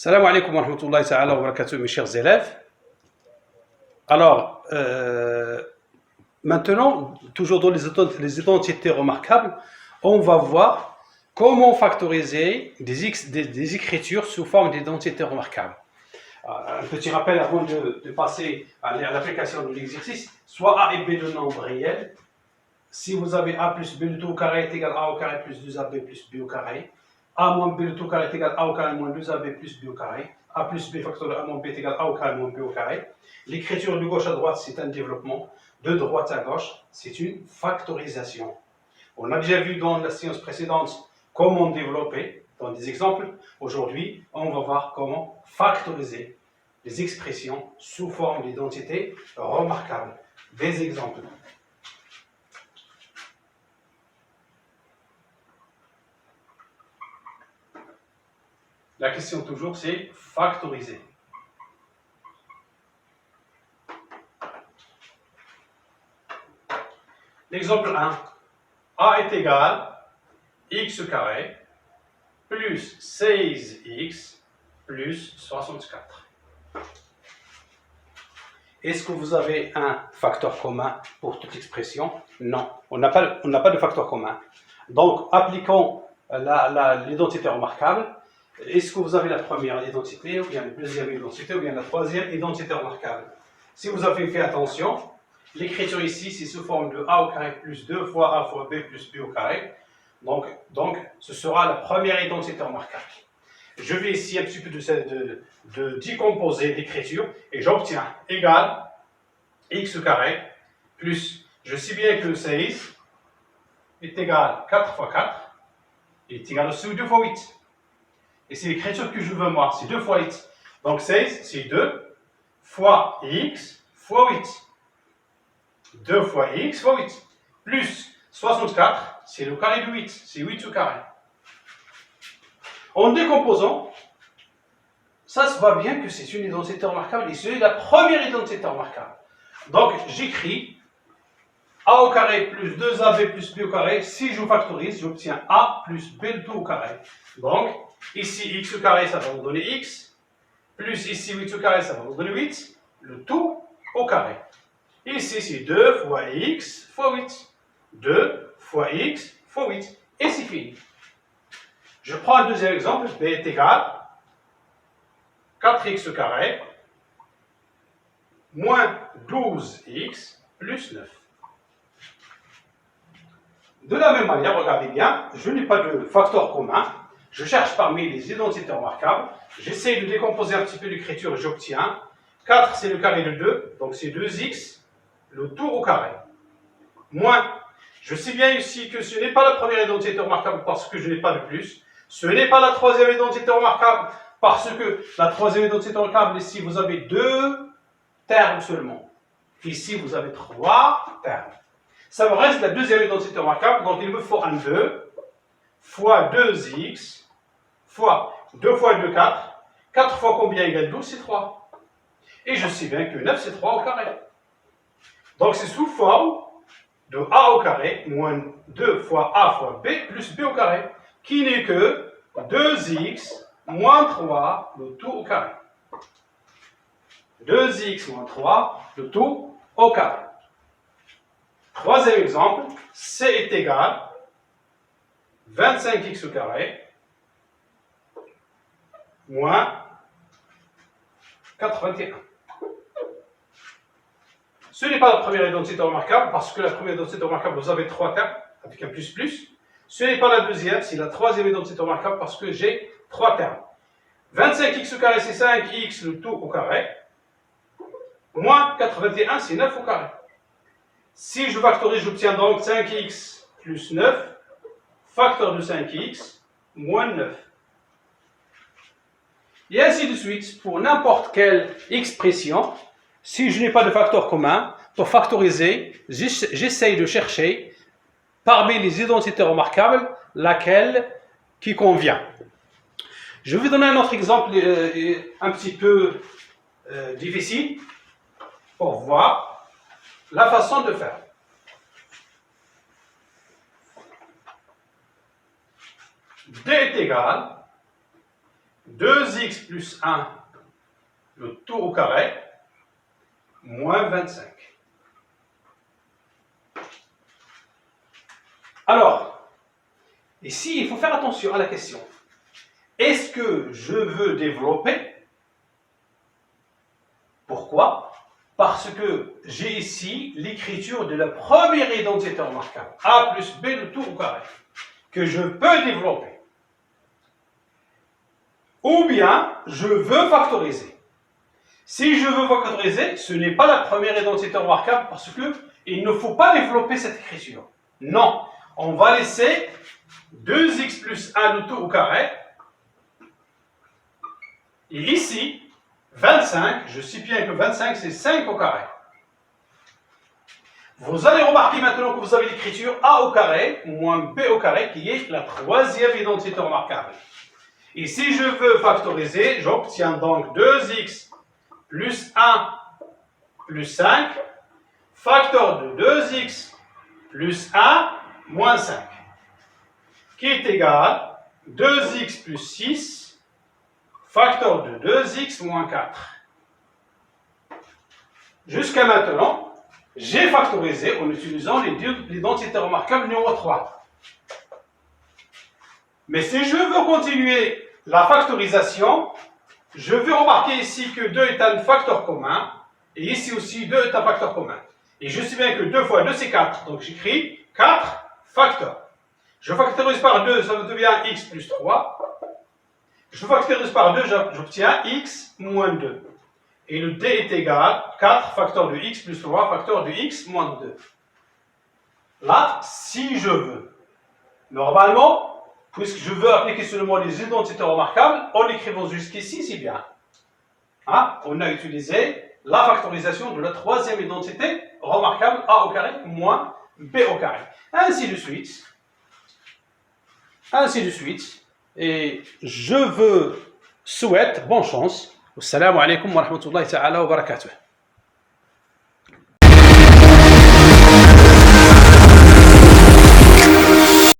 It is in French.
Salam alaikum wa rahmatullahi ta'ala wa barakatuh, mes chers élèves. Alors, maintenant, toujours dans les identités remarquables, on va voir comment factoriser des écritures sous forme d'identité remarquable. Un petit rappel avant de passer à l'application de l'exercice. Soit A et B de nombres réels. Si vous avez A plus B de tout au carré est égal à A au carré plus 2AB plus B au carré. A moins B de tout au carré est égal à A au carré moins 2AB plus B au carré. A plus B factoriel A moins B est égal à A au carré moins B au carré. L'écriture de gauche à droite, c'est un développement. De droite à gauche, c'est une factorisation. On a déjà vu dans la séance précédente comment développer dans des exemples. Aujourd'hui, on va voir comment factoriser les expressions sous forme d'identité remarquable. Des exemples. La question toujours, c'est factoriser. L'exemple 1. A est égal à x carré plus 16x plus 64. Est-ce que vous avez un facteur commun pour toute expression? Non, on n'a pas de facteur commun. Donc, appliquons l'identité remarquable. Est-ce que vous avez la première identité, ou bien la deuxième identité, ou bien la troisième identité remarquable? Si vous avez fait attention, l'écriture ici, c'est sous forme de A au carré plus 2 fois A fois B plus B au carré. Donc ce sera la première identité remarquable. Je vais ici un petit peu de décomposer l'écriture et j'obtiens égal x carré plus, je sais bien que 16 est égal à 4 fois 4 est égal aussi 2 fois 8. Et c'est l'écriture que je veux moi, c'est 2 fois 8. Donc 16, c'est 2 fois x fois 8. 2 fois x fois 8. Plus 64, c'est le carré de 8. C'est 8 au carré. En décomposant, ça se voit bien que c'est une identité remarquable et c'est la première identité remarquable. Donc j'écris a au carré plus 2ab plus b au carré. Si je factorise, j'obtiens a plus b le tout au carré. Donc ici x au carré, ça va vous donner x. Plus ici 8 au carré, ça va vous donner 8. Le tout au carré. Ici, c'est 2 fois x fois 8. 2 fois x fois 8. Et c'est fini. Je prends un deuxième exemple. B est égal à 4x au carré moins 12x plus 9. De la même manière, regardez bien, je n'ai pas de facteur commun. Je cherche parmi les identités remarquables. J'essaie de décomposer un petit peu l'écriture et j'obtiens 4, c'est le carré de 2, donc c'est 2x, le tout au carré. Moins, je sais bien ici que ce n'est pas la première identité remarquable parce que je n'ai pas de plus. Ce n'est pas la troisième identité remarquable parce que la troisième identité remarquable, ici vous avez 2 termes seulement. Ici vous avez 3 termes. Ça me reste la deuxième identité remarquable, donc il me faut un 2 fois 2x fois 2 fois 2, 4. 4 fois combien égale 12? C'est 3. Et je sais bien que 9 c'est 3 au carré. Donc c'est sous forme de a au carré moins 2 fois a fois b plus b au carré, qui n'est que 2x moins 3 le tout au carré. 2x moins 3 le tout au carré. Troisième exemple, c est égal à 25x au carré moins 81. Ce n'est pas la première identité remarquable, parce que la première identité remarquable, vous avez 3 termes, avec un plus plus. Ce n'est pas la deuxième, c'est la troisième identité remarquable, parce que j'ai 3 termes. 25x au carré, c'est 5x, le tout au carré. Moins 81, c'est 9 au carré. Si je factorise, j'obtiens donc 5x plus 9, facteur de 5x, moins 9. Et ainsi de suite, pour n'importe quelle expression, si je n'ai pas de facteur commun, pour factoriser, j'essaye de chercher parmi les identités remarquables laquelle qui convient. Je vais donner un autre exemple un petit peu difficile pour voir la façon de faire. D est égal 2x plus 1, le tout au carré, moins 25. Alors, ici, il faut faire attention à la question. Est-ce que je veux développer? Pourquoi? Parce que j'ai ici l'écriture de la première identité remarquable, a plus b le tout au carré, que je peux développer. Ou bien, je veux factoriser. Si je veux factoriser, ce n'est pas la première identité remarquable parce qu'il ne faut pas développer cette écriture. Non, on va laisser 2x plus 1 le tout au carré. Et ici, 25, je sais bien que 25 c'est 5 au carré. Vous allez remarquer maintenant que vous avez l'écriture a au carré moins b au carré qui est la troisième identité remarquable. Et si je veux factoriser, j'obtiens donc 2x plus 1 plus 5, facteur de 2x plus 1 moins 5, qui est égal 2x plus 6, facteur de 2x moins 4. Jusqu'à maintenant, j'ai factorisé en utilisant l'identité remarquable numéro 3. Mais si je veux continuer la factorisation, je vais remarquer ici que 2 est un facteur commun, et ici aussi 2 est un facteur commun. Et je sais bien que 2 fois 2 c'est 4, donc j'écris 4 facteurs. Je factorise par 2, ça devient x plus 3. Je factorise par 2, j'obtiens x moins 2. Et le d est égal 4 facteur de x plus 3 facteur de x moins 2. Là, si je veux. Normalement, puisque je veux appliquer seulement les identités remarquables, en l'écrivant jusqu'ici, c'est bien. Hein? On a utilisé la factorisation de la troisième identité remarquable a au carré moins b au carré. Ainsi de suite. Ainsi de suite. Et je souhaite bonne chance. Assalamu alaikum wa rahmatullahi ta'ala wa barakatuh.